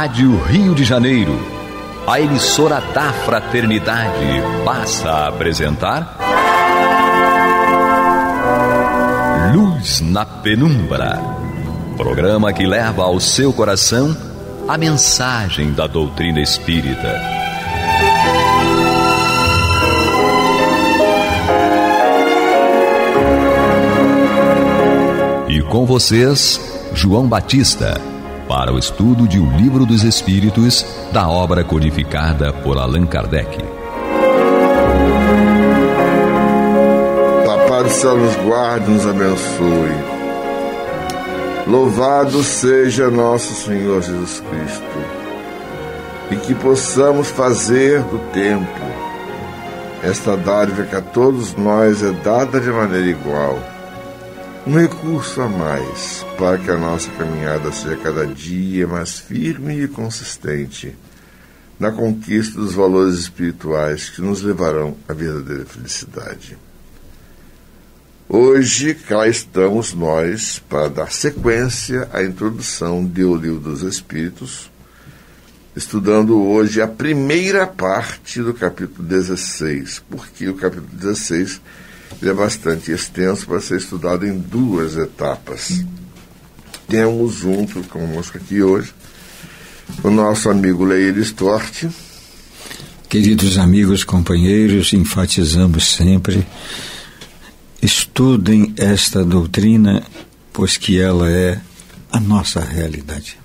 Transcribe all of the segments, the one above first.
Rádio Rio de Janeiro, a emissora da Fraternidade, passa a apresentar Luz na Penumbra, programa que leva ao seu coração a mensagem da doutrina espírita. E com vocês, João Batista, para o estudo de O Livro dos Espíritos, da obra codificada por Allan Kardec. Papai do céu nos guarde, nos abençoe. Louvado seja nosso Senhor Jesus Cristo, e que possamos fazer do tempo esta dádiva que a todos nós é dada de maneira igual, um recurso a mais para que a nossa caminhada seja cada dia mais firme e consistente na conquista dos valores espirituais que nos levarão à verdadeira felicidade. Hoje cá estamos nós para dar sequência à introdução do Livro dos Espíritos, estudando hoje a primeira parte do capítulo 16, porque o capítulo 16 ele é bastante extenso para ser estudado em duas etapas. Temos junto conosco aqui hoje o nosso amigo Leir Stort. Queridos amigos, companheiros, enfatizamos sempre: estudem esta doutrina, pois que ela é a nossa realidade.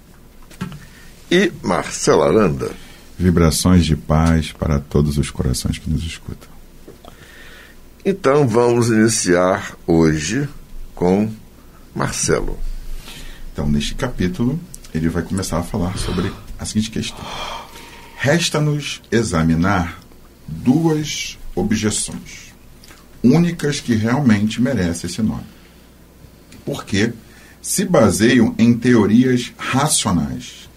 E Marcelo Aranda. Vibrações de paz para todos os corações que nos escutam. Então vamos iniciar hoje com Marcelo. Então, neste capítulo, ele vai começar a falar sobre a seguinte questão: resta-nos examinar duas objeções únicas que realmente merecem esse nome, porque se baseiam em teorias racionais.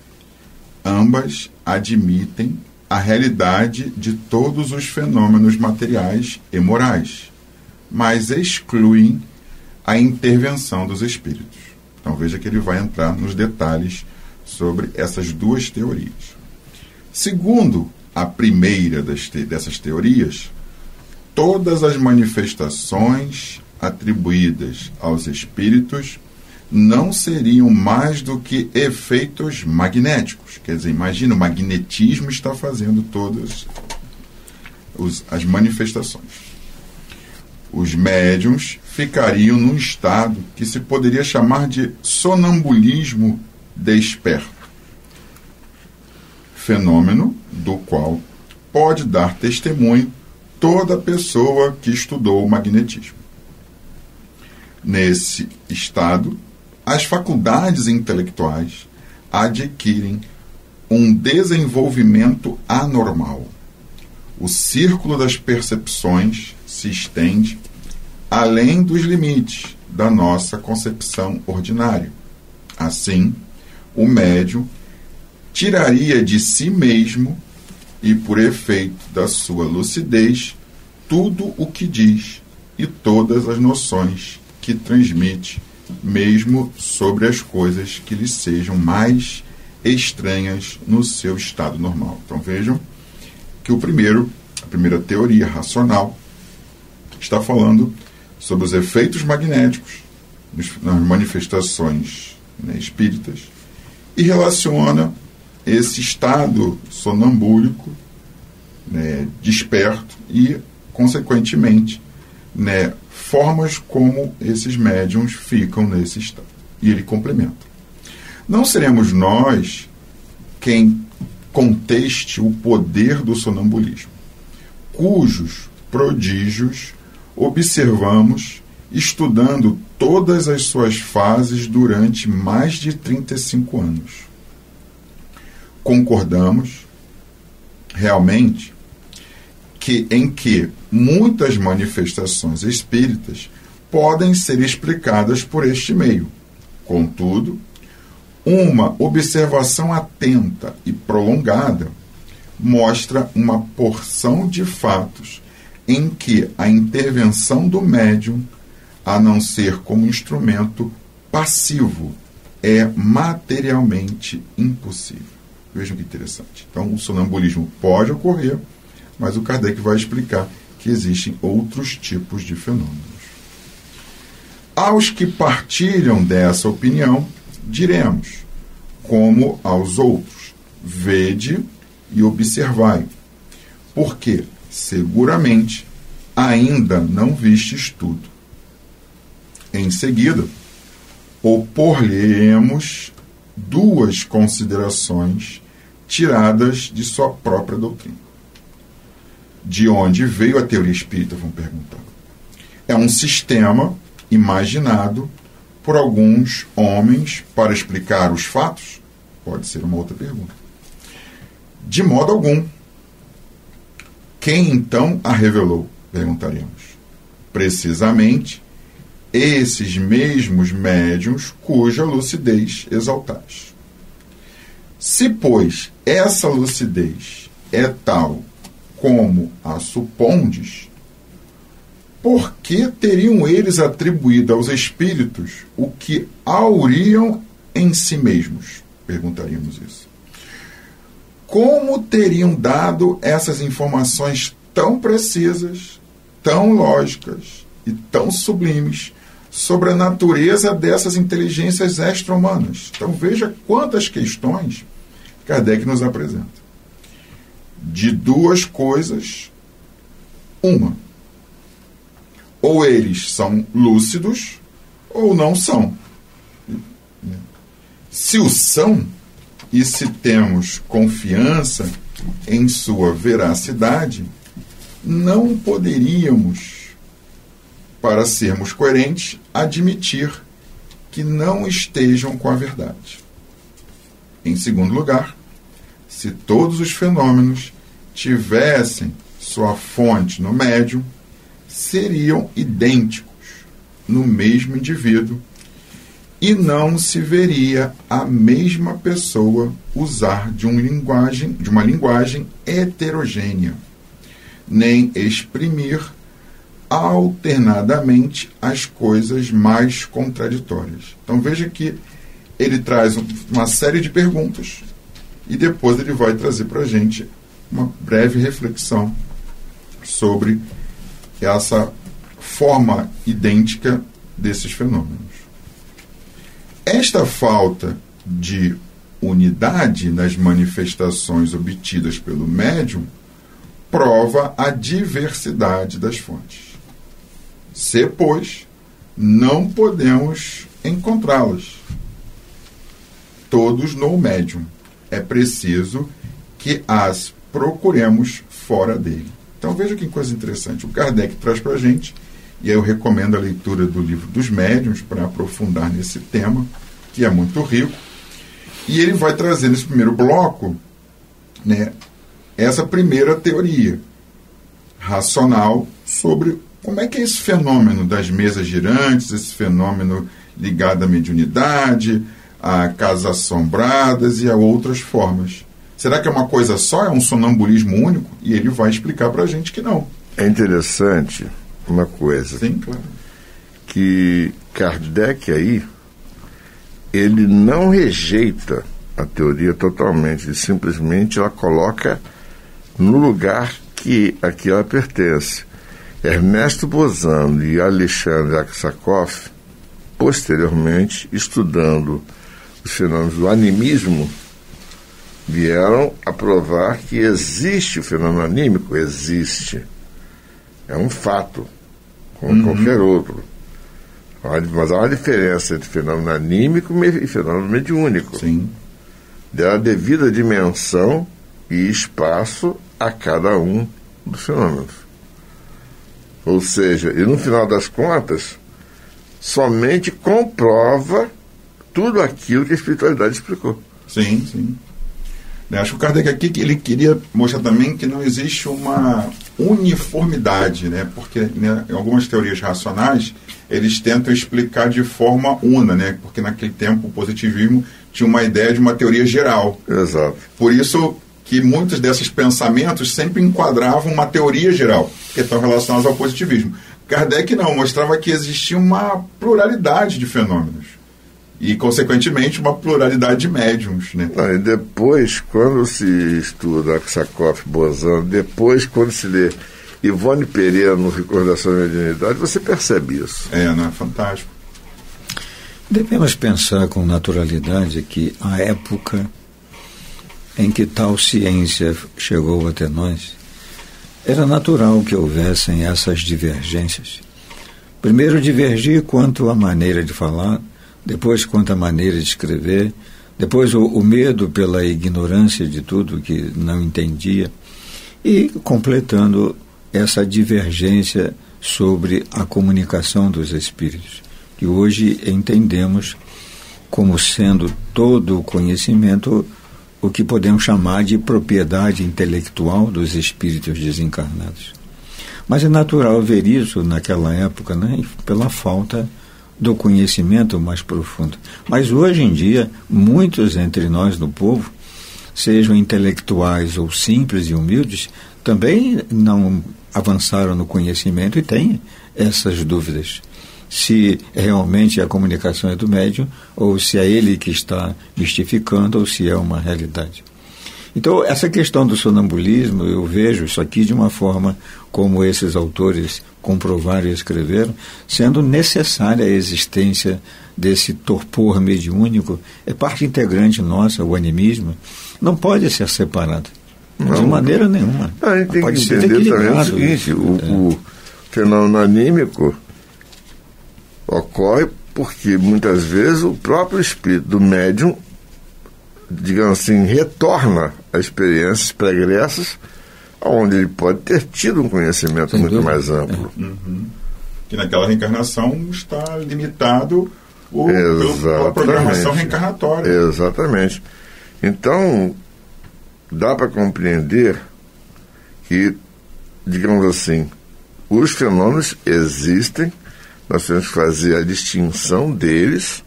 Ambas admitem a realidade de todos os fenômenos materiais e morais, mas excluem a intervenção dos espíritos. Então veja que ele vai entrar nos detalhes sobre essas duas teorias. Segundo a primeira dessas teorias, todas as manifestações atribuídas aos espíritos não seriam mais do que efeitos magnéticos. Quer dizer, imagina, o magnetismo está fazendo todas as manifestações. Os médiuns ficariam num estado que se poderia chamar de sonambulismo desperto, fenômeno do qual pode dar testemunho toda pessoa que estudou o magnetismo. Nesse estado, as faculdades intelectuais adquirem um desenvolvimento anormal. O círculo das percepções se estende além dos limites da nossa concepção ordinária. Assim, o médium tiraria de si mesmo e, por efeito da sua lucidez, tudo o que diz e todas as noções que transmite, mesmo sobre as coisas que lhe sejam mais estranhas no seu estado normal. Então vejam que a primeira teoria racional está falando sobre os efeitos magnéticos nas manifestações espíritas e relaciona esse estado sonambúlico, desperto e, consequentemente, formas como esses médiuns ficam nesse estado. E ele complementa: não seremos nós quem conteste o poder do sonambulismo, cujos prodígios observamos estudando todas as suas fases durante mais de 35 anos. Concordamos realmente em que muitas manifestações espíritas podem ser explicadas por este meio. Contudo, uma observação atenta e prolongada mostra uma porção de fatos em que a intervenção do médium, a não ser como instrumento passivo, é materialmente impossível. Vejam que interessante. Então, o sonambulismo pode ocorrer, mas o Kardec vai explicar que existem outros tipos de fenômenos. Aos que partilham dessa opinião, diremos, como aos outros, vede e observai, porque seguramente ainda não vistes tudo. Em seguida, opor-lhe-emos duas considerações tiradas de sua própria doutrina. De onde veio a teoria espírita, vão perguntar. É um sistema imaginado por alguns homens para explicar os fatos? Pode ser uma outra pergunta. De modo algum. Quem então a revelou? Perguntaremos. Precisamente esses mesmos médiuns cuja lucidez exaltais. Se, pois, essa lucidez é tal como a supondes, por que teriam eles atribuído aos espíritos o que auriam em si mesmos? Perguntaríamos isso. Como teriam dado essas informações tão precisas, tão lógicas e tão sublimes sobre a natureza dessas inteligências extra-humanas? Então veja quantas questões Kardec nos apresenta. De duas coisas, uma. Ou eles são lúcidos, ou não são. Se o são, e se temos confiança em sua veracidade, não poderíamos, para sermos coerentes, admitir que não estejam com a verdade. Em segundo lugar, se todos os fenômenos tivessem sua fonte no médium, seriam idênticos no mesmo indivíduo e não se veria a mesma pessoa usar de uma linguagem heterogênea, nem exprimir alternadamente as coisas mais contraditórias. Então veja que ele traz uma série de perguntas e depois ele vai trazer para a gente uma breve reflexão sobre essa forma idêntica desses fenômenos. Esta falta de unidade nas manifestações obtidas pelo médium prova a diversidade das fontes. Se, pois, não podemos encontrá-las todos no médium, é preciso que as procuremos fora dele. Então veja que coisa interessante. O Kardec traz para a gente, e aí eu recomendo a leitura do livro dos médiuns para aprofundar nesse tema, que é muito rico. E ele vai trazer nesse primeiro bloco, né, essa primeira teoria racional sobre como é que é esse fenômeno das mesas girantes, esse fenômeno ligado à mediunidade, a casas assombradas e a outras formas. Será que é uma coisa só? É um sonambulismo único? E ele vai explicar para a gente que não. É interessante uma coisa. Sim, claro. Que Kardec aí, ele não rejeita a teoria totalmente, ele simplesmente ela coloca no lugar que a que ela pertence. Ernesto Bozano e Alexandre Aksakoff, posteriormente, estudando os fenômenos do animismo, vieram a provar que existe o fenômeno anímico. Existe. É um fato, como qualquer outro. Mas há uma diferença entre fenômeno anímico e fenômeno mediúnico. Sim. Dá a devida dimensão e espaço a cada um dos fenômenos. Ou seja, e no final das contas, somente comprova tudo aquilo que a espiritualidade explicou. Sim, sim. Acho que o Kardec aqui ele queria mostrar também que não existe uma uniformidade, né? Porque, né, em algumas teorias racionais eles tentam explicar de forma una, né? Porque naquele tempo o positivismo tinha uma ideia de uma teoria geral. Exato. Por isso que muitos desses pensamentos sempre enquadravam uma teoria geral, que estão relacionados ao positivismo. Kardec não, mostrava que existia uma pluralidade de fenômenos, e, consequentemente, uma pluralidade de médiums, né? Não, e depois, quando se estuda Aksakoff, Bozano, depois, quando se lê Ivone Pereira no Recordação da Mediunidade, você percebe isso. Não é fantástico. Devemos pensar com naturalidade que a época em que tal ciência chegou até nós, era natural que houvessem essas divergências. Primeiro divergir quanto à maneira de falar, depois quanto à maneira de escrever, depois o medo pela ignorância de tudo que não entendia, e completando essa divergência sobre a comunicação dos espíritos, que hoje entendemos como sendo todo o conhecimento o que podemos chamar de propriedade intelectual dos espíritos desencarnados. Mas é natural ver isso naquela época, né, pela falta do conhecimento mais profundo. Mas hoje em dia, muitos entre nós do povo, sejam intelectuais ou simples e humildes, também não avançaram no conhecimento e têm essas dúvidas. Se realmente a comunicação é do médium, ou se é ele que está mistificando, ou se é uma realidade. Então, essa questão do sonambulismo, eu vejo isso aqui de uma forma como esses autores comprovaram e escreveram, sendo necessária a existência desse torpor mediúnico, é parte integrante nossa, o animismo, não pode ser separado, de maneira nenhuma. A gente tem que entender também o seguinte, o fenômeno anímico ocorre porque muitas vezes o próprio espírito do médium, digamos assim, retorna a experiências pregressas onde ele pode ter tido um conhecimento muito mais amplo. Que naquela reencarnação está limitado pela programação reencarnatória. Exatamente. Então, dá para compreender que, digamos assim, os fenômenos existem, nós temos que fazer a distinção deles.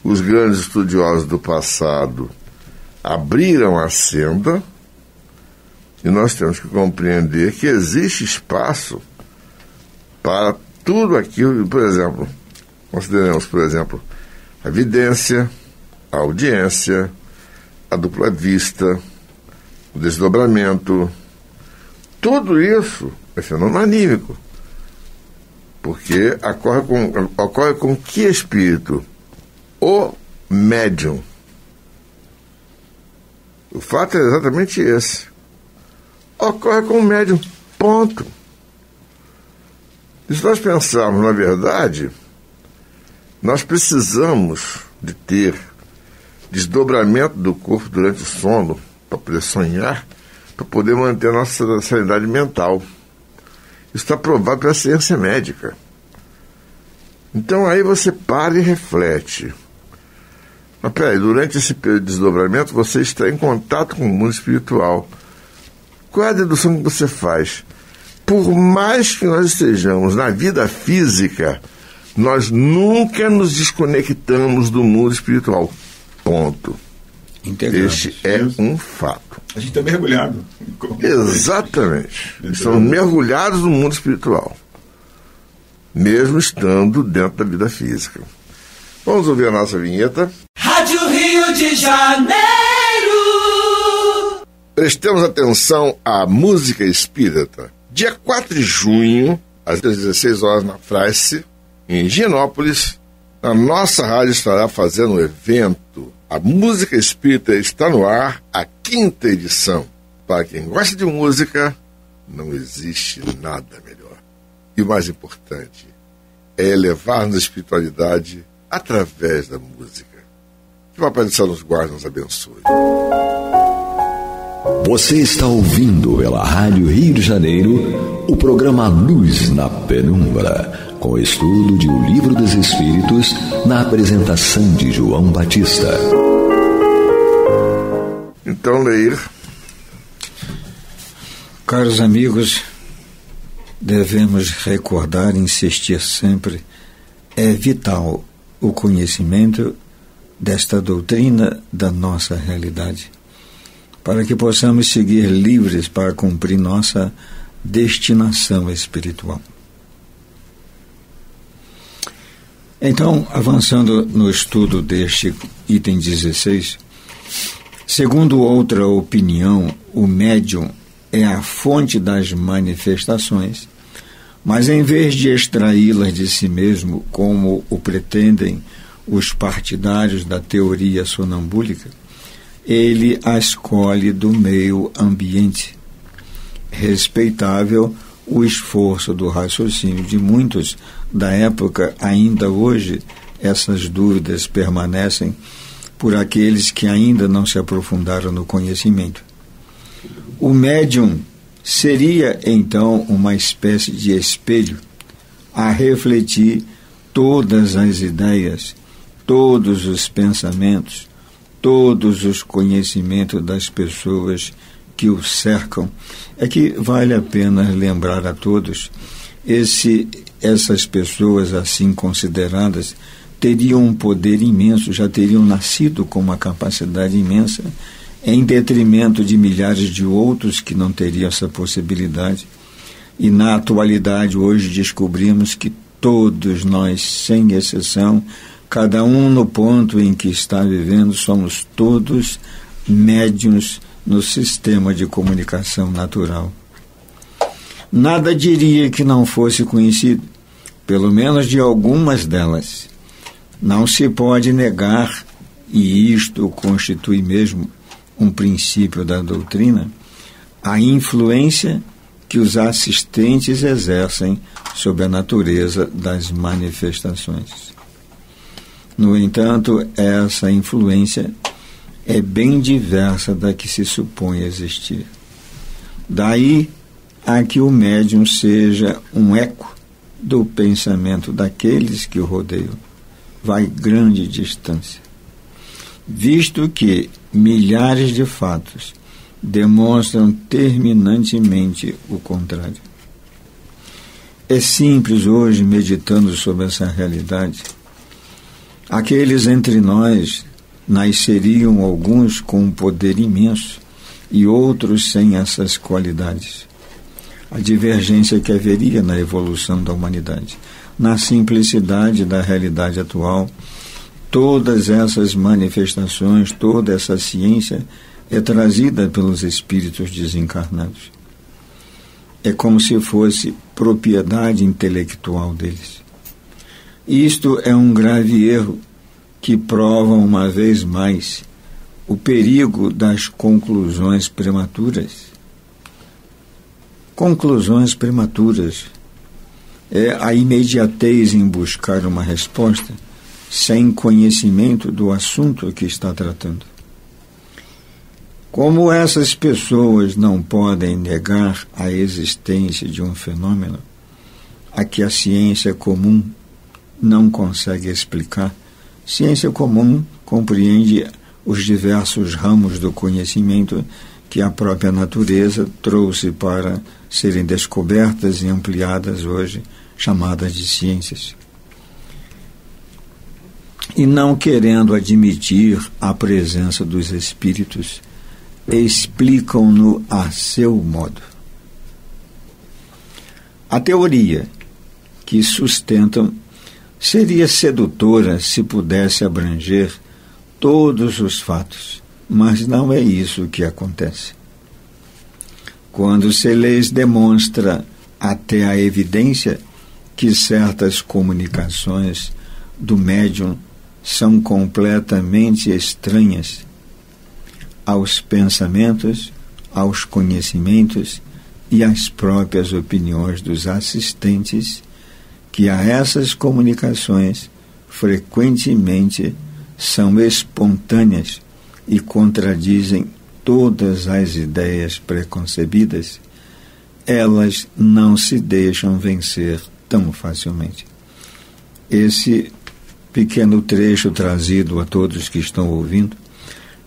Os grandes estudiosos do passado abriram a senda e nós temos que compreender que existe espaço para tudo aquilo. Por exemplo, consideramos, por exemplo, a vidência, a audiência, a dupla vista, o desdobramento. Tudo isso é fenômeno anímico. Porque ocorre com que espírito? O médium. O fato é exatamente esse. Ocorre com o médium. Ponto. E se nós pensarmos, na verdade, nós precisamos de ter desdobramento do corpo durante o sono, para poder sonhar, para poder manter a nossa sanidade mental. Isso está provado pela ciência médica. Então aí você para e reflete. Mas peraí, durante esse período de desdobramento você está em contato com o mundo espiritual. Qual é a dedução que você faz? Por mais que nós estejamos na vida física, nós nunca nos desconectamos do mundo espiritual. Ponto. Este é um fato. A gente está mergulhado. Exatamente. Estamos mergulhados no mundo espiritual, mesmo estando dentro da vida física. Vamos ouvir a nossa vinheta. Rádio Rio de Janeiro. Prestemos atenção à música espírita. Dia 4 de junho, às 16 horas, na Fraice, em Higienópolis, a nossa rádio estará fazendo um evento. A música espírita está no ar, a 5ª edição. Para quem gosta de música, não existe nada melhor. E o mais importante é elevar-nos a espiritualidade através da música. Que o Papai do Céu nos guarde e nos abençoe. Você está ouvindo pela Rádio Rio de Janeiro o programa Luz na Penumbra, com o estudo de O Livro dos Espíritos, na apresentação de João Batista. Então, Leir. Caros amigos, devemos recordar e insistir sempre, é vital o conhecimento desta doutrina da nossa realidade, para que possamos seguir livres para cumprir nossa destinação espiritual. Então, avançando no estudo deste item 16, segundo outra opinião, o médium é a fonte das manifestações, mas em vez de extraí-las de si mesmo, como o pretendem os partidários da teoria sonambúlica, ele as colhe do meio ambiente. Respeitável o esforço do raciocínio de muitos da época, ainda hoje essas dúvidas permanecem por aqueles que ainda não se aprofundaram no conhecimento. O médium seria, então, uma espécie de espelho a refletir todas as ideias, todos os pensamentos, todos os conhecimentos das pessoas que o cercam. É que vale a pena lembrar a todos, essas pessoas assim consideradas teriam um poder imenso, já teriam nascido com uma capacidade imensa, em detrimento de milhares de outros que não teriam essa possibilidade. E na atualidade, hoje, descobrimos que todos nós, sem exceção, cada um no ponto em que está vivendo, somos todos médiuns no sistema de comunicação natural. Nada diria que não fosse conhecido, pelo menos de algumas delas. Não se pode negar, e isto constitui mesmo um princípio da doutrina, a influência que os assistentes exercem sobre a natureza das manifestações. No entanto, essa influência é bem diversa da que se supõe existir. Daí a que o médium seja um eco do pensamento daqueles que o rodeiam. Vai grande distância. Visto que milhares de fatos demonstram terminantemente o contrário. É simples hoje, meditando sobre essa realidade, aqueles entre nós nasceriam alguns com um poder imenso e outros sem essas qualidades. A divergência que haveria na evolução da humanidade, na simplicidade da realidade atual, todas essas manifestações, toda essa ciência é trazida pelos espíritos desencarnados. É como se fosse propriedade intelectual deles. Isto é um grave erro que prova uma vez mais o perigo das conclusões prematuras. Conclusões prematuras é a imediatez em buscar uma resposta sem conhecimento do assunto que está tratando. Como essas pessoas não podem negar a existência de um fenômeno a que a ciência comum não consegue explicar, ciência comum compreende os diversos ramos do conhecimento que a própria natureza trouxe para serem descobertas e ampliadas hoje, chamadas de ciências. E não querendo admitir a presença dos espíritos, explicam-no a seu modo. A teoria que sustentam seria sedutora se pudesse abranger todos os fatos, mas não é isso que acontece. Quando se lhes demonstra até a evidência que certas comunicações do médium são completamente estranhas aos pensamentos, aos conhecimentos e às próprias opiniões dos assistentes, que a essas comunicações frequentemente são espontâneas e contradizem todas as ideias preconcebidas, elas não se deixam vencer tão facilmente. Esse pequeno trecho trazido a todos que estão ouvindo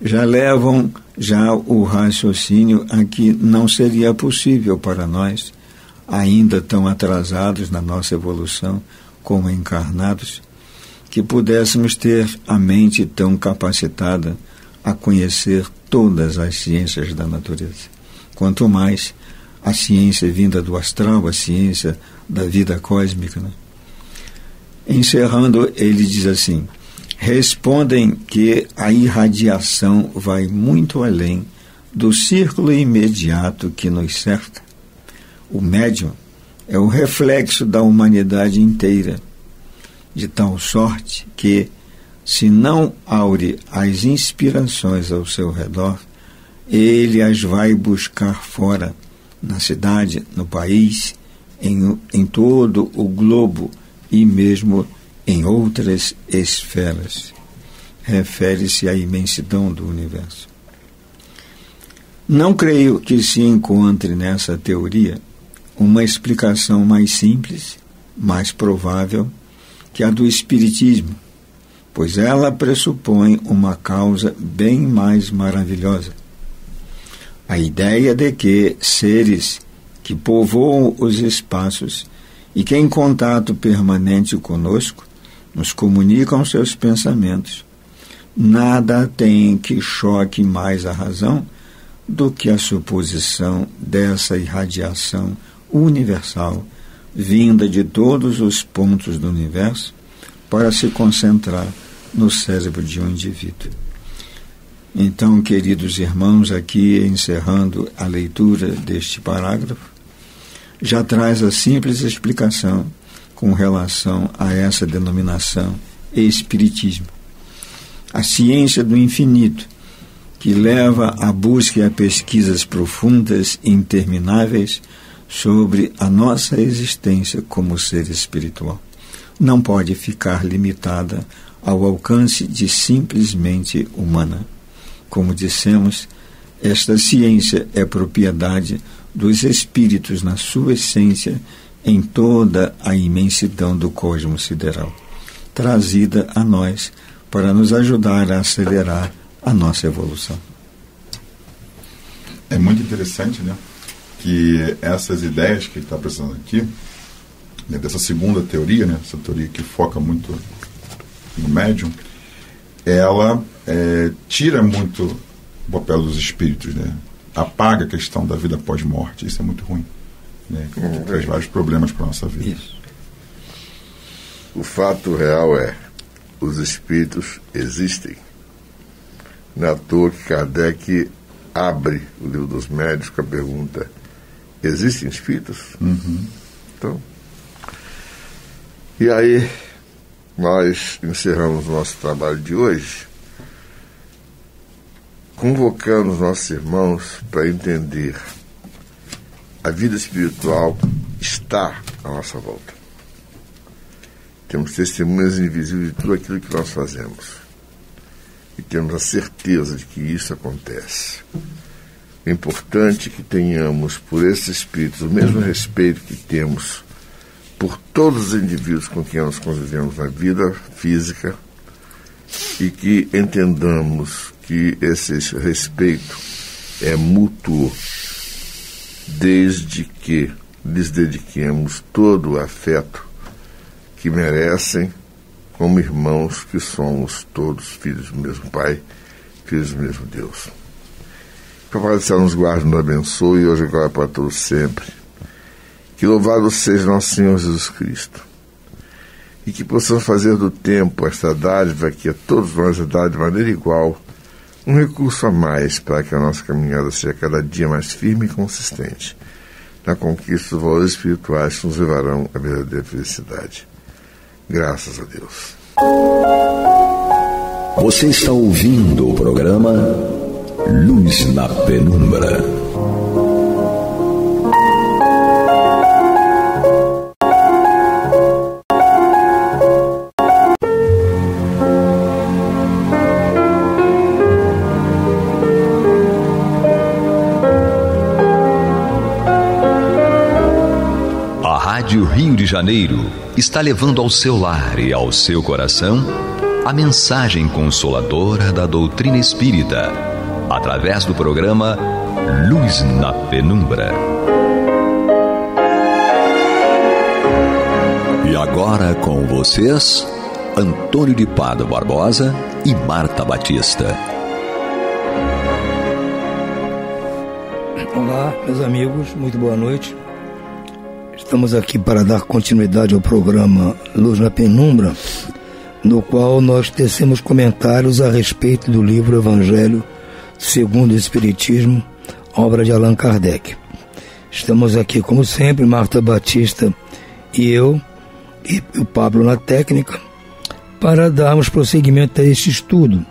já levam o raciocínio a que não seria possível para nós, ainda tão atrasados na nossa evolução como encarnados, que pudéssemos ter a mente tão capacitada a conhecer todas as ciências da natureza. Quanto mais a ciência vinda do astral, a ciência da vida cósmica, né? Encerrando, ele diz assim: respondem que a irradiação vai muito além do círculo imediato que nos cerca. O médium é o reflexo da humanidade inteira, de tal sorte que, se não aure as inspirações ao seu redor, ele as vai buscar fora, na cidade, no país, em todo o globo e mesmo em outras esferas. Refere-se à imensidão do universo. Não creio que se encontre nessa teoria uma explicação mais simples, mais provável que a do Espiritismo, pois ela pressupõe uma causa bem mais maravilhosa. A ideia de que seres que povoam os espaços e que em contato permanente conosco nos comunicam seus pensamentos, nada tem que choque mais a razão do que a suposição dessa irradiação universal vinda de todos os pontos do universo para se concentrar no cérebro de um indivíduo. Então, queridos irmãos, aqui encerrando a leitura deste parágrafo, já traz a simples explicação com relação a essa denominação Espiritismo. A ciência do infinito, que leva à busca e a pesquisas profundas e intermináveis sobre a nossa existência como ser espiritual, não pode ficar limitada ao alcance de simplesmente humana. Como dissemos, esta ciência é propriedade dos espíritos na sua essência em toda a imensidão do cosmos sideral, trazida a nós para nos ajudar a acelerar a nossa evolução. É muito interessante, né, que essas ideias que ele está apresentando aqui, né, dessa segunda teoria, né, essa teoria que foca muito no médium, ela tira muito o papel dos espíritos, né? Apaga a questão da vida pós-morte. Isso é muito ruim, né? Traz vários problemas para a nossa vida. Isso. O fato real é: os espíritos existem. Não é à toa que Kardec abre o livro dos médiuns com a pergunta: existem espíritos? Uhum. Então, e aí nós encerramos o nosso trabalho de hoje convocando os nossos irmãos para entender a vida espiritual está à nossa volta. Temos testemunhas invisíveis de tudo aquilo que nós fazemos e temos a certeza de que isso acontece. É importante que tenhamos por esses espíritos o mesmo respeito que temos por todos os indivíduos com quem nós convivemos na vida física e que entendamos que esse respeito é mútuo desde que lhes dediquemos todo o afeto que merecem como irmãos que somos todos filhos do mesmo Pai, filhos do mesmo Deus. Que o Pai do Céu nos guarde e nos abençoe, hoje e agora para todos sempre. Que louvado seja nosso Senhor Jesus Cristo. E que possamos fazer do tempo esta dádiva que a todos nós é dada de maneira igual, um recurso a mais para que a nossa caminhada seja cada dia mais firme e consistente na conquista dos valores espirituais que nos levarão à verdadeira felicidade. Graças a Deus. Você está ouvindo o programa Luz na Penumbra. Rádio Rio de Janeiro está levando ao seu lar e ao seu coração a mensagem consoladora da doutrina espírita, através do programa Luz na Penumbra. E agora com vocês, Antônio de Pádua Barbosa e Marta Batista. Olá, meus amigos, muito boa noite. Estamos aqui para dar continuidade ao programa Luz na Penumbra, no qual nós tecemos comentários a respeito do livro Evangelho segundo o Espiritismo, obra de Allan Kardec. Estamos aqui, como sempre, Marta Batista e eu, e o Pablo na técnica, para darmos prosseguimento a este estudo.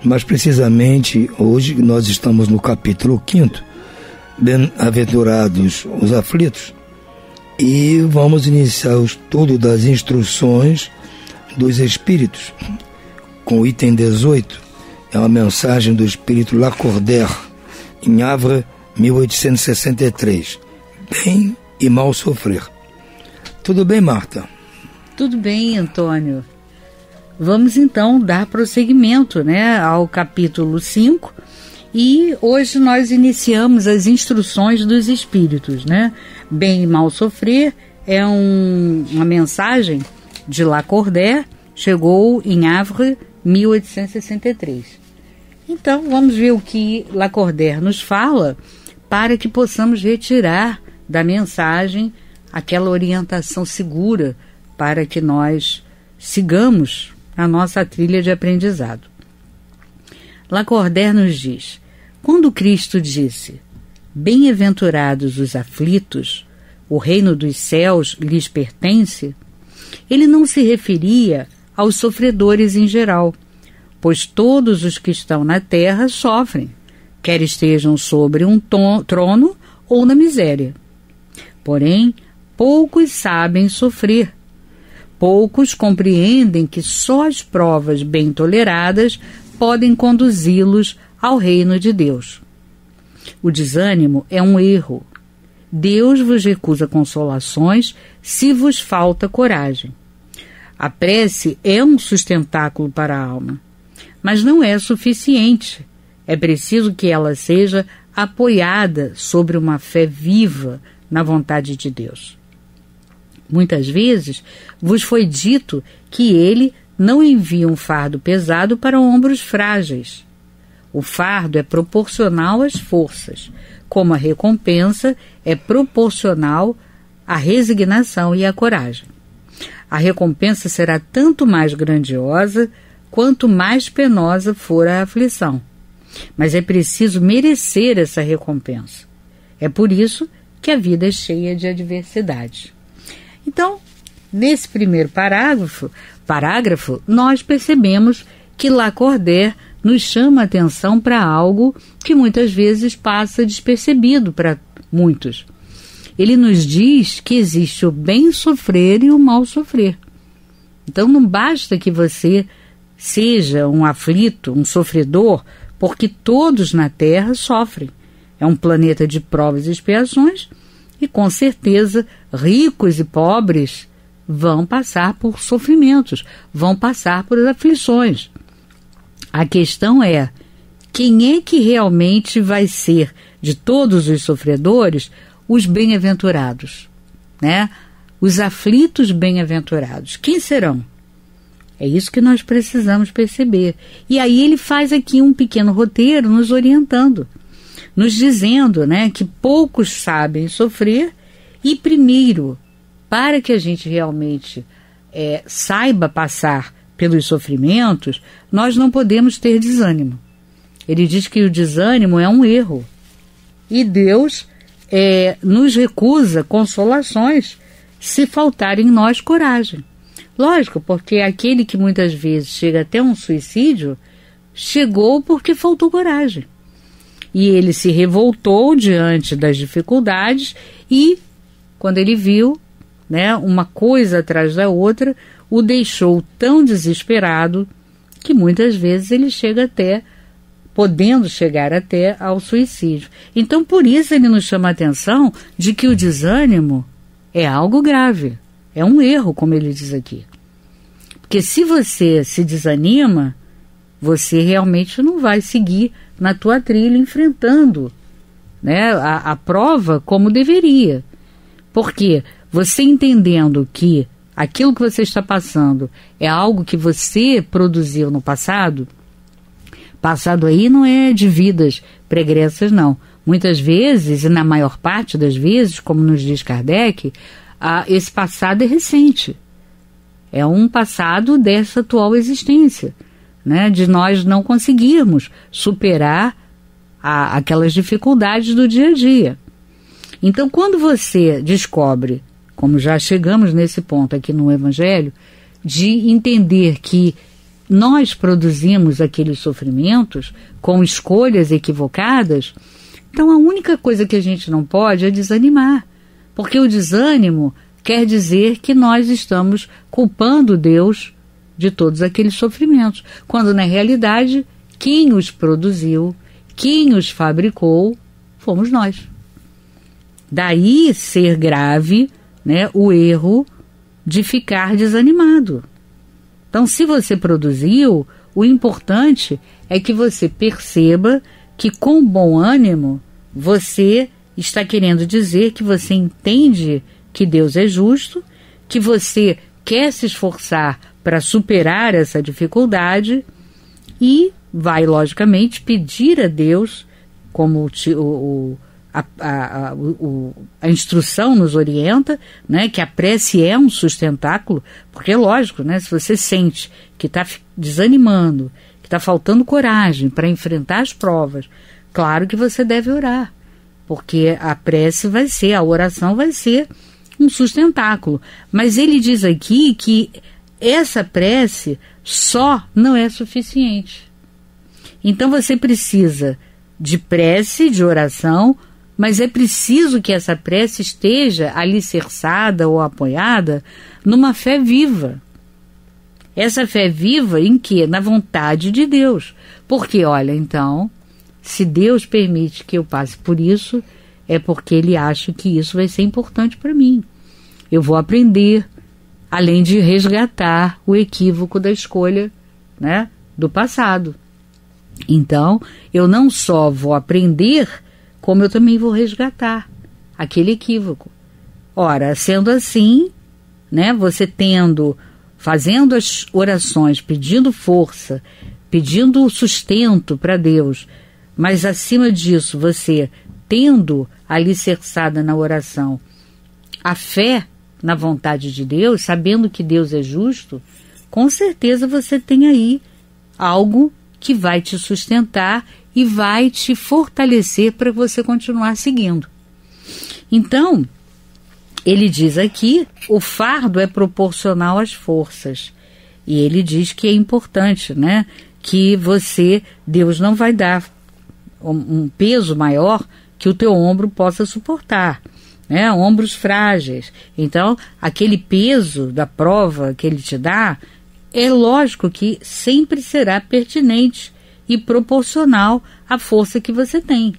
Mas precisamente hoje nós estamos no capítulo 5º, Bem-aventurados os aflitos, e vamos iniciar o estudo das instruções dos Espíritos, com o item 18, é uma mensagem do Espírito Lacordaire, em Havre, 1863, bem e mal sofrer. Tudo bem, Marta? Tudo bem, Antônio. Vamos então dar prosseguimento, né, ao capítulo 5, e hoje nós iniciamos as instruções dos Espíritos, né? Bem e mal sofrer é uma mensagem de Lacordaire, chegou em Havre, 1863. Então, vamos ver o que Lacordaire nos fala para que possamos retirar da mensagem aquela orientação segura para que nós sigamos a nossa trilha de aprendizado. Lacordaire nos diz: quando Cristo disse, bem-aventurados os aflitos, o reino dos céus lhes pertence, ele não se referia aos sofredores em geral, pois todos os que estão na terra sofrem, quer estejam sobre um trono ou na miséria. Porém, poucos sabem sofrer. Poucos compreendem que só as provas bem toleradas podem conduzi-los ao reino de Deus. O desânimo é um erro. Deus vos recusa consolações se vos falta coragem. A prece é um sustentáculo para a alma, mas não é suficiente. É preciso que ela seja apoiada sobre uma fé viva na vontade de Deus. Muitas vezes vos foi dito que ele não envia um fardo pesado para ombros frágeis. O fardo é proporcional às forças, como a recompensa é proporcional à resignação e à coragem. A recompensa será tanto mais grandiosa quanto mais penosa for a aflição. Mas é preciso merecer essa recompensa. É por isso que a vida é cheia de adversidades. Então, nesse primeiro parágrafo, nós percebemos que Lacordaire nos chama a atenção para algo que muitas vezes passa despercebido para muitos. Ele nos diz que existe o bem sofrer e o mal sofrer. Então não basta que você seja um aflito, um sofredor, porque todos na Terra sofrem. É um planeta de provas e expiações e, com certeza, ricos e pobres vão passar por sofrimentos, vão passar por aflições. A questão é, quem é que realmente vai ser, de todos os sofredores, os bem-aventurados, né? Os aflitos bem-aventurados. Quem serão? É isso que nós precisamos perceber. E aí ele faz aqui um pequeno roteiro nos orientando, nos dizendo, né, que poucos sabem sofrer e, primeiro, para que a gente realmente saiba passar pelos sofrimentos, nós não podemos ter desânimo. Ele diz que o desânimo é um erro. E Deus nos recusa consolações se faltar em nós coragem. Lógico, porque aquele que muitas vezes chega até um suicídio, chegou porque faltou coragem. E ele se revoltou diante das dificuldades e, quando ele viu, né, uma coisa atrás da outra, o deixou tão desesperado que muitas vezes ele chega até, podendo chegar até ao suicídio. Então, por isso ele nos chama a atenção de que o desânimo é algo grave, é um erro, como ele diz aqui. Porque se você se desanima, você realmente não vai seguir na tua trilha enfrentando, né, a prova como deveria. Porque você entendendo que aquilo que você está passando é algo que você produziu no passado, passado aí não é de vidas pregressas, não. Muitas vezes, e na maior parte das vezes, como nos diz Kardec, esse passado é recente. É um passado dessa atual existência, né? De nós não conseguirmos superar aquelas dificuldades do dia a dia. Então, quando você descobre, como já chegamos nesse ponto aqui no Evangelho, de entender que nós produzimos aqueles sofrimentos com escolhas equivocadas, então a única coisa que a gente não pode é desanimar, porque o desânimo quer dizer que nós estamos culpando Deus de todos aqueles sofrimentos, quando na realidade quem os produziu, quem os fabricou, fomos nós. Daí ser grave, né, o erro de ficar desanimado. Então, se você produziu, o importante é que você perceba que com bom ânimo você está querendo dizer que você entende que Deus é justo, que você quer se esforçar para superar essa dificuldade e vai, logicamente, pedir a Deus, como a instrução nos orienta, né, que a prece é um sustentáculo, porque é lógico, né, se você sente que está desanimando, que está faltando coragem para enfrentar as provas, claro que você deve orar, porque a prece vai ser, a oração vai ser um sustentáculo. Mas ele diz aqui que essa prece só não é suficiente. Então você precisa de prece, de oração, mas é preciso que essa prece esteja alicerçada ou apoiada numa fé viva. Essa fé viva em quê? Na vontade de Deus. Porque, olha, então, se Deus permite que eu passe por isso, é porque Ele acha que isso vai ser importante para mim. Eu vou aprender, além de resgatar o equívoco da escolha, né, do passado. Então, eu não só vou aprender, como eu também vou resgatar aquele equívoco. Ora, sendo assim, né, você fazendo as orações, pedindo força, pedindo sustento para Deus, mas acima disso, você tendo alicerçada na oração a fé na vontade de Deus, sabendo que Deus é justo, com certeza você tem aí algo que vai te sustentar e vai te fortalecer para você continuar seguindo. Então, ele diz aqui, o fardo é proporcional às forças. E ele diz que é importante, né, que Deus não vai dar um peso maior que o teu ombro possa suportar, né, ombros frágeis. Então, aquele peso da prova que ele te dá, é lógico que sempre será pertinente e proporcional à força que você tem.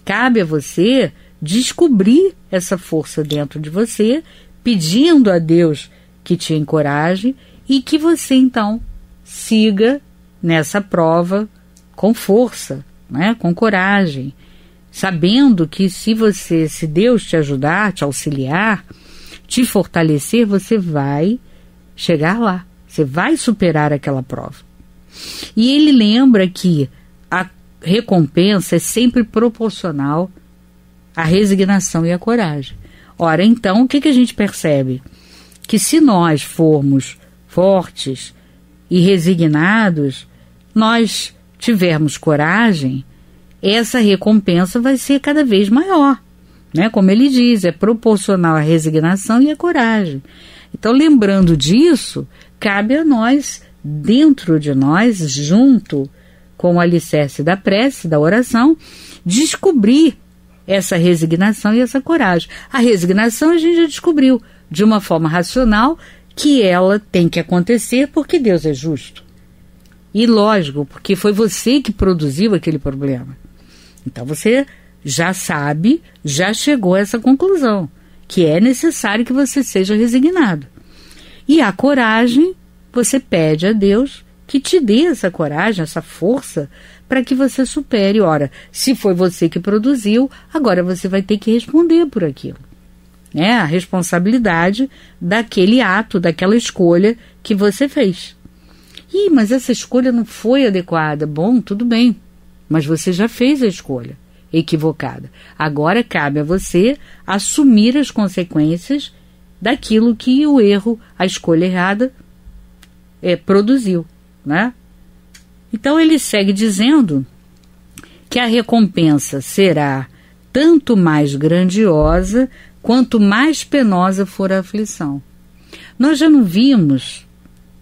Cabe a você descobrir essa força dentro de você, pedindo a Deus que te encoraje e que você, então, siga nessa prova com força, né, com coragem, sabendo que se Deus te ajudar, te auxiliar, te fortalecer, você vai chegar lá. Você vai superar aquela prova. E ele lembra que a recompensa é sempre proporcional à resignação e à coragem. Ora, então, o que a gente percebe? Que se nós formos fortes e resignados, nós tivermos coragem, essa recompensa vai ser cada vez maior. Né? Como ele diz, é proporcional à resignação e à coragem. Então, lembrando disso, cabe a nós, dentro de nós, junto com o alicerce da prece, da oração, descobrir essa resignação e essa coragem. A resignação a gente já descobriu de uma forma racional que ela tem que acontecer porque Deus é justo. E lógico, porque foi você que produziu aquele problema. Então você já sabe, já chegou a essa conclusão, que é necessário que você seja resignado. E a coragem, você pede a Deus que te dê essa coragem, essa força, para que você supere. Ora, se foi você que produziu, agora você vai ter que responder por aquilo. Né? A responsabilidade daquele ato, daquela escolha que você fez. Mas essa escolha não foi adequada. Bom, tudo bem, mas você já fez a escolha equivocada. Agora cabe a você assumir as consequências daquilo que o erro, a escolha errada, produziu, né? Então ele segue dizendo que a recompensa será tanto mais grandiosa quanto mais penosa for a aflição. Nós já não vimos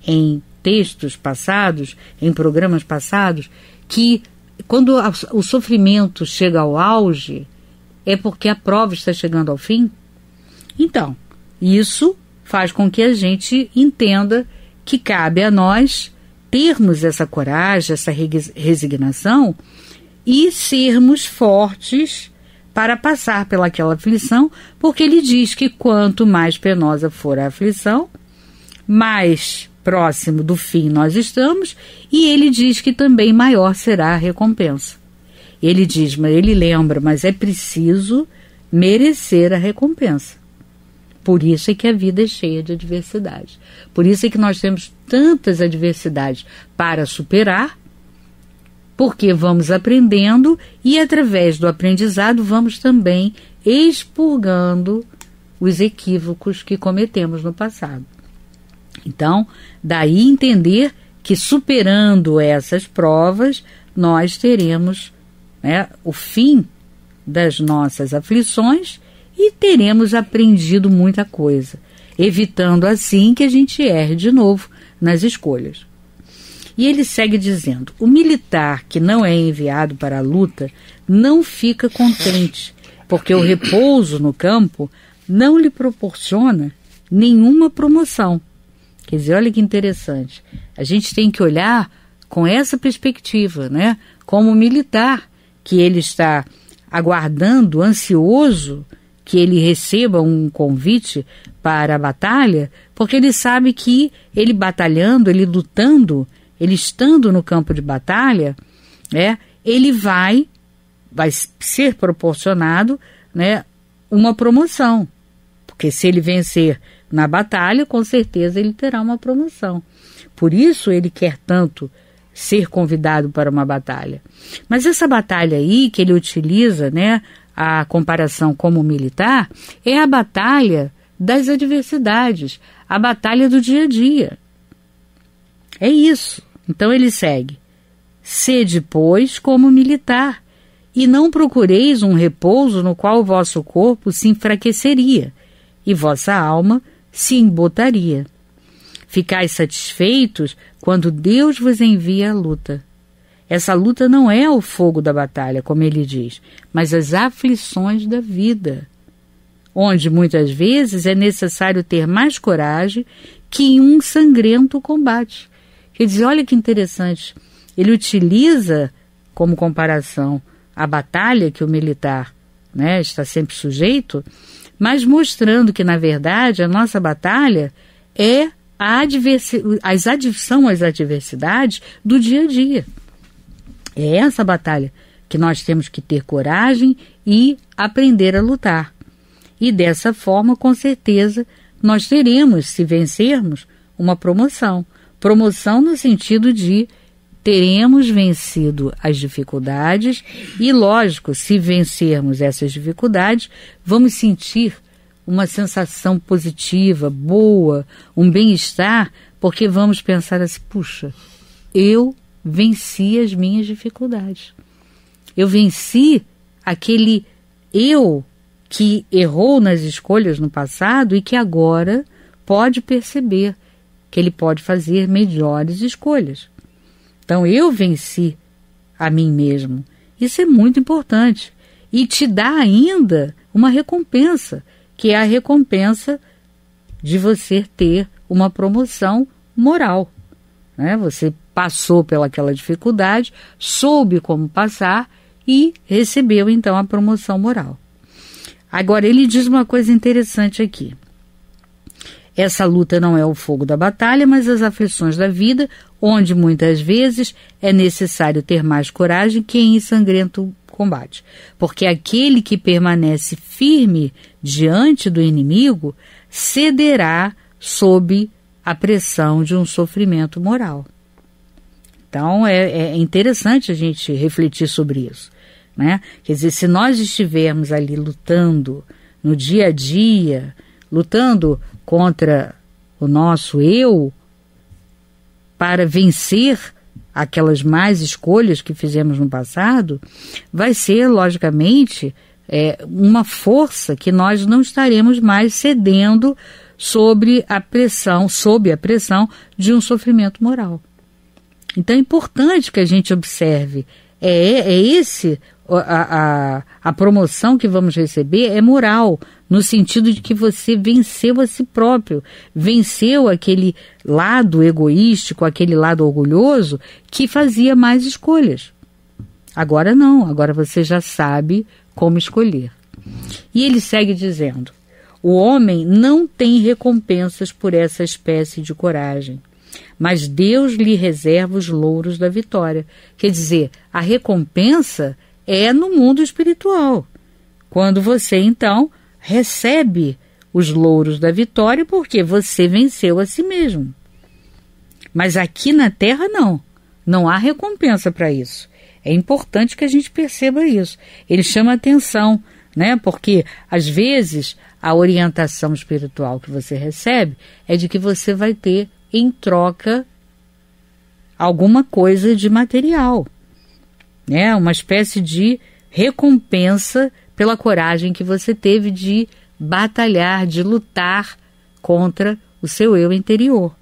em textos passados, em programas passados, que quando o sofrimento chega ao auge, é porque a prova está chegando ao fim? Então, isso faz com que a gente entenda que cabe a nós termos essa coragem, essa resignação e sermos fortes para passar pelaquela aflição, porque ele diz que quanto mais penosa for a aflição, mais próximo do fim nós estamos, e ele diz que também maior será a recompensa. Ele diz, mas ele lembra, mas é preciso merecer a recompensa. Por isso é que a vida é cheia de adversidades. Por isso é que nós temos tantas adversidades para superar, porque vamos aprendendo e através do aprendizado vamos também expurgando os equívocos que cometemos no passado. Então, daí entender que superando essas provas, nós teremos, né, o fim das nossas aflições e teremos aprendido muita coisa, evitando assim que a gente erre de novo nas escolhas. E ele segue dizendo, o militar que não é enviado para a luta não fica contente, porque o repouso no campo não lhe proporciona nenhuma promoção. Quer dizer, olha que interessante, a gente tem que olhar com essa perspectiva, né? Como militar, que ele está aguardando, ansioso, que ele receba um convite para a batalha, porque ele sabe que ele batalhando, ele lutando, ele estando no campo de batalha, né, ele vai ser proporcionado, né, uma promoção. Porque se ele vencer na batalha, com certeza ele terá uma promoção. Por isso ele quer tanto ser convidado para uma batalha. Mas essa batalha aí que ele utiliza, né, a comparação como militar, é a batalha das adversidades, a batalha do dia a dia. É isso. Então ele segue. Sede, pois, como militar, e não procureis um repouso no qual o vosso corpo se enfraqueceria, e vossa alma se embotaria. Ficais satisfeitos quando Deus vos envia a luta. Essa luta não é o fogo da batalha, como ele diz, mas as aflições da vida, onde muitas vezes é necessário ter mais coragem que em um sangrento combate. Quer dizer, olha que interessante, ele utiliza como comparação a batalha que o militar, né, está sempre sujeito, mas mostrando que, na verdade, a nossa batalha é são as adversidades do dia a dia. É essa batalha que nós temos que ter coragem e aprender a lutar. E dessa forma, com certeza, nós teremos, se vencermos, uma promoção. Promoção no sentido de teremos vencido as dificuldades e, lógico, se vencermos essas dificuldades, vamos sentir uma sensação positiva, boa, um bem-estar, porque vamos pensar assim, puxa, eu venci as minhas dificuldades. Eu venci aquele eu que errou nas escolhas no passado e que agora pode perceber que ele pode fazer melhores escolhas. Então eu venci a mim mesmo. Isso é muito importante. E te dá ainda uma recompensa, que é a recompensa de você ter uma promoção moral, né? Você passou pelaquela dificuldade, soube como passar e recebeu então a promoção moral. Agora ele diz uma coisa interessante aqui. Essa luta não é o fogo da batalha, mas as aflições da vida, onde muitas vezes é necessário ter mais coragem que em sangrento combate. Porque aquele que permanece firme diante do inimigo cederá sob a pressão de um sofrimento moral. Então é interessante a gente refletir sobre isso, né? Quer dizer, se nós estivermos ali lutando no dia a dia, lutando contra o nosso eu para vencer aquelas más escolhas que fizemos no passado, vai ser, logicamente, uma força que nós não estaremos mais cedendo sob a pressão de um sofrimento moral. Então é importante que a gente observe, a promoção que vamos receber é moral, no sentido de que você venceu a si próprio, venceu aquele lado egoístico, aquele lado orgulhoso que fazia mais escolhas. Agora não, agora você já sabe como escolher. E ele segue dizendo: o homem não tem recompensas por essa espécie de coragem, mas Deus lhe reserva os louros da vitória. Quer dizer, a recompensa é no mundo espiritual, quando você então recebe os louros da vitória porque você venceu a si mesmo. Mas aqui na Terra não há recompensa para isso. É importante que a gente perceba isso. Ele chama atenção, né? Porque às vezes a orientação espiritual que você recebe é de que você vai ter em troca alguma coisa de material, né? Uma espécie de recompensa pela coragem que você teve de batalhar, de lutar contra o seu eu interior.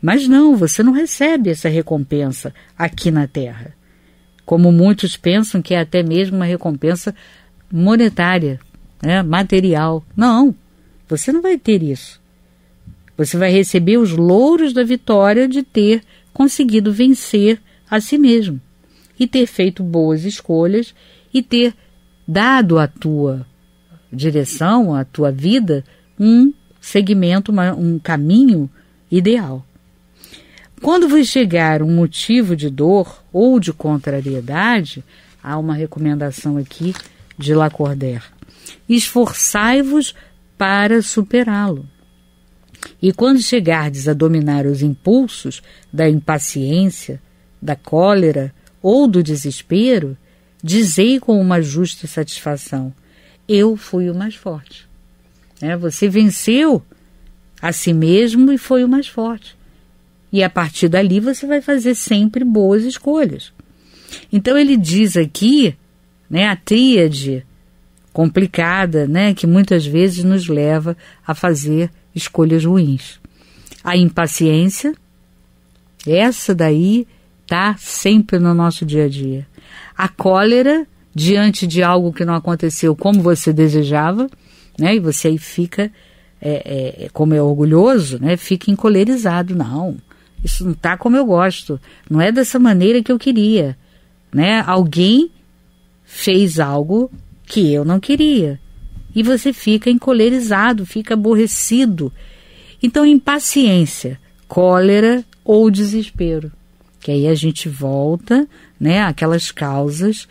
Mas não, você não recebe essa recompensa aqui na Terra, como muitos pensam que é até mesmo uma recompensa monetária, né? Material. Não, você não vai ter isso. Você vai receber os louros da vitória de ter conseguido vencer a si mesmo e ter feito boas escolhas e ter dado à tua direção, à tua vida, um segmento, um caminho ideal. Quando vos chegar um motivo de dor ou de contrariedade, há uma recomendação aqui de Lacordaire: esforçai-vos para superá-lo. E quando chegardes a dominar os impulsos da impaciência, da cólera ou do desespero, dizei com uma justa satisfação: eu fui o mais forte. Você venceu a si mesmo e foi o mais forte. E a partir dali você vai fazer sempre boas escolhas. Então ele diz aqui, né, a tríade complicada, né, que muitas vezes nos leva a fazer escolhas ruins. A impaciência, essa daí está sempre no nosso dia a dia. A cólera, diante de algo que não aconteceu como você desejava, né, e você aí fica, como é orgulhoso, né, fica encolerizado. Não, isso não está como eu gosto, não é dessa maneira que eu queria, né? Alguém fez algo que eu não queria e você fica encolerizado, fica aborrecido. Então, impaciência, cólera ou desespero, que aí a gente volta, né, àquelas causas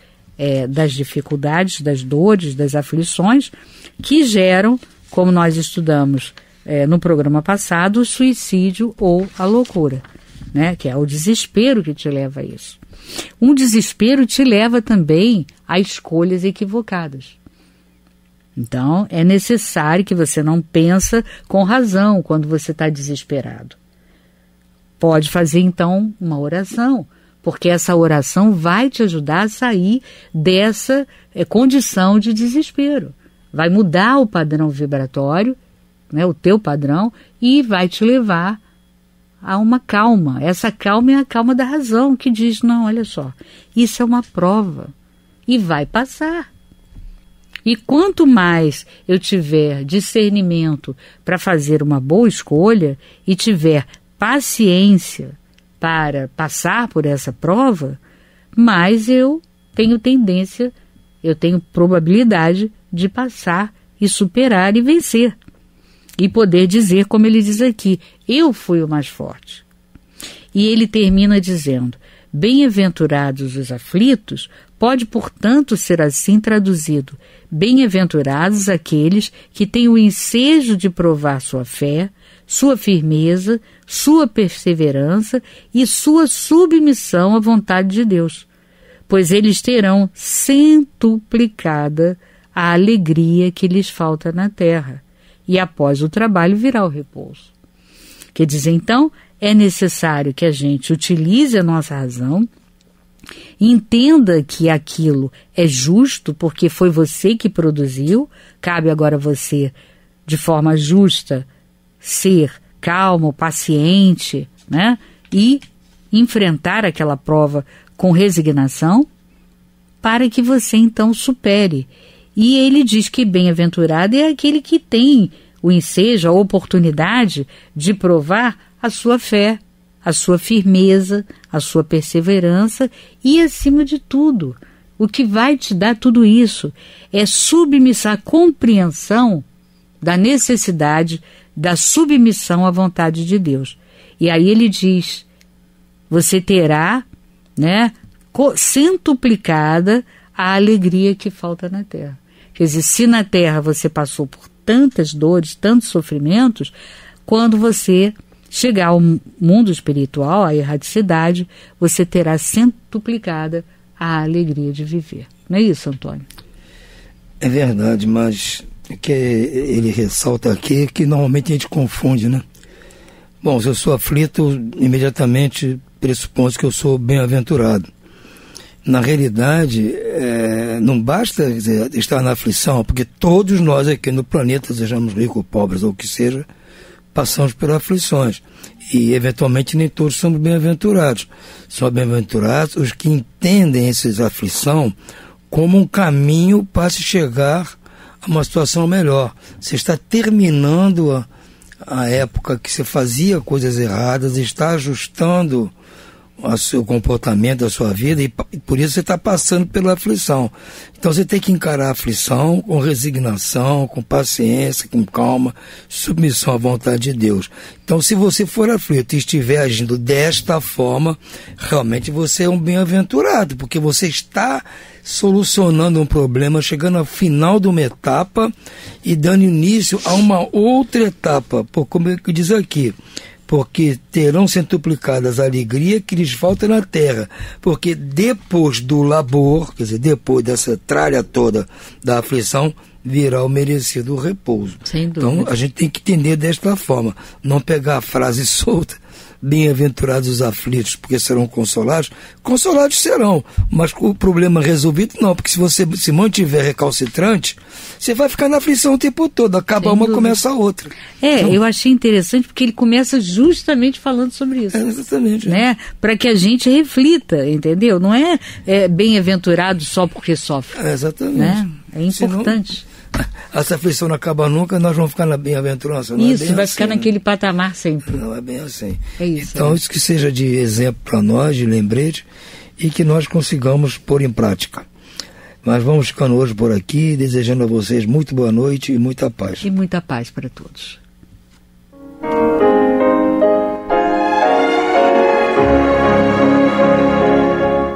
das dificuldades, das dores, das aflições que geram, como nós estudamos no programa passado, o suicídio ou a loucura, né? Que é o desespero que te leva a isso. Um desespero te leva também a escolhas equivocadas. Então, é necessário que você não pense com razão quando você está desesperado. Pode fazer, então, uma oração, porque essa oração vai te ajudar a sair dessa condição de desespero. Vai mudar o padrão vibratório, né, o teu padrão, e vai te levar a uma calma. Essa calma é a calma da razão, que diz: não, olha só, isso é uma prova e vai passar. E quanto mais eu tiver discernimento para fazer uma boa escolha e tiver paciência para passar por essa prova, mais eu tenho probabilidade de passar e superar e vencer. E poder dizer, como ele diz aqui: eu fui o mais forte. E ele termina dizendo: bem-aventurados os aflitos, pode, portanto, ser assim traduzido: bem-aventurados aqueles que têm o ensejo de provar sua fé, sua firmeza, sua perseverança e sua submissão à vontade de Deus, pois eles terão centuplicada a alegria que lhes falta na terra, e após o trabalho virá o repouso. Quer dizer, então, é necessário que a gente utilize a nossa razão, entenda que aquilo é justo porque foi você que produziu, cabe agora a você, de forma justa, ser calmo, paciente, né? E enfrentar aquela prova com resignação para que você então supere. E ele diz que bem-aventurado é aquele que tem o ensejo, a oportunidade de provar a sua fé, a sua firmeza, a sua perseverança e, acima de tudo, o que vai te dar tudo isso é submissão, a compreensão da necessidade da submissão à vontade de Deus. E aí ele diz, você terá, né, centuplicada a alegria que falta na terra. Quer dizer, se na terra você passou por tantas dores, tantos sofrimentos, quando você chegar ao mundo espiritual, à erradicidade, você terá centuplicada a alegria de viver. Não é isso, Antônio? É verdade, mas o que ele ressalta aqui é que normalmente a gente confunde, né? Bom, se eu sou aflito, imediatamente pressupõe que eu sou bem-aventurado. Na realidade, não basta estar na aflição, porque todos nós aqui no planeta, sejamos ricos, pobres ou o que seja, passamos por aflições. E, eventualmente, nem todos somos bem-aventurados. São bem-aventurados os que entendem essa aflição como um caminho para se chegar a uma situação melhor. Você está terminando a época que você fazia coisas erradas, está ajustando o seu comportamento, a sua vida, e por isso você está passando pela aflição. Então você tem que encarar a aflição com resignação, com paciência, com calma, submissão à vontade de Deus. Então, se você for aflito e estiver agindo desta forma, realmente você é um bem-aventurado, porque você está solucionando um problema, chegando ao final de uma etapa e dando início a uma outra etapa, como é que diz aqui, porque terão centuplicadas a alegria que lhes falta na terra, porque depois do labor, quer dizer, depois dessa tralha toda da aflição, virá o merecido repouso. Sem dúvida. Então, a gente tem que entender desta forma, não pegar a frase solta, bem-aventurados os aflitos, porque serão consolados. Consolados serão, mas o problema resolvido não, porque se você se mantiver recalcitrante, você vai ficar na aflição o tempo todo, acaba Sem uma, dúvida. começa a outra. Então, eu achei interessante porque ele começa justamente falando sobre isso. Exatamente. Né? Para que a gente reflita, entendeu? Não é bem-aventurado só porque sofre. Exatamente. Né? É importante. Senão, essa aflição não acaba nunca, nós vamos ficar na bem-aventurança. Não Isso, é bem vai assim, ficar naquele patamar sempre. Não é bem assim. É isso, então, isso que seja de exemplo para nós, de lembrete, e que nós consigamos pôr em prática. Mas vamos ficando hoje por aqui, desejando a vocês muito boa noite e muita paz. E muita paz para todos.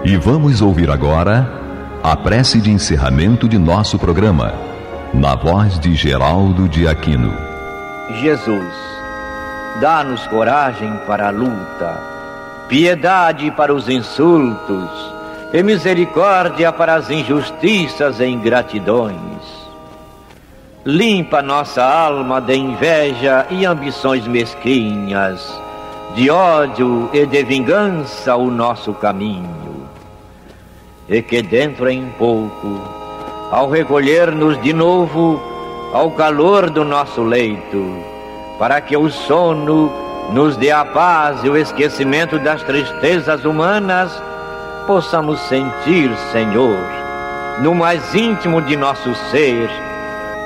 E vamos ouvir agora a prece de encerramento de nosso programa, na voz de Geraldo de Aquino. Jesus, dá-nos coragem para a luta, piedade para os insultos e misericórdia para as injustiças e ingratidões. Limpa nossa alma de inveja e ambições mesquinhas, de ódio e de vingança o nosso caminho. E que dentro em pouco, ao recolher-nos de novo ao calor do nosso leito, para que o sono nos dê a paz e o esquecimento das tristezas humanas, possamos sentir, Senhor, no mais íntimo de nosso ser,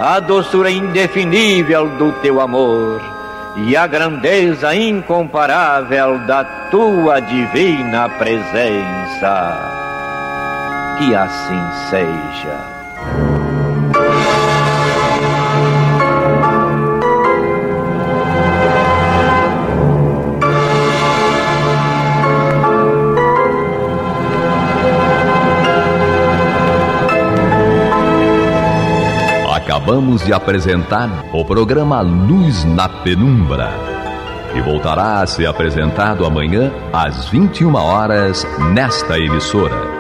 a doçura indefinível do Teu amor e a grandeza incomparável da Tua divina presença. Que assim seja. Acabamos de apresentar o programa Luz na Penumbra, que voltará a ser apresentado amanhã às 21 horas nesta emissora.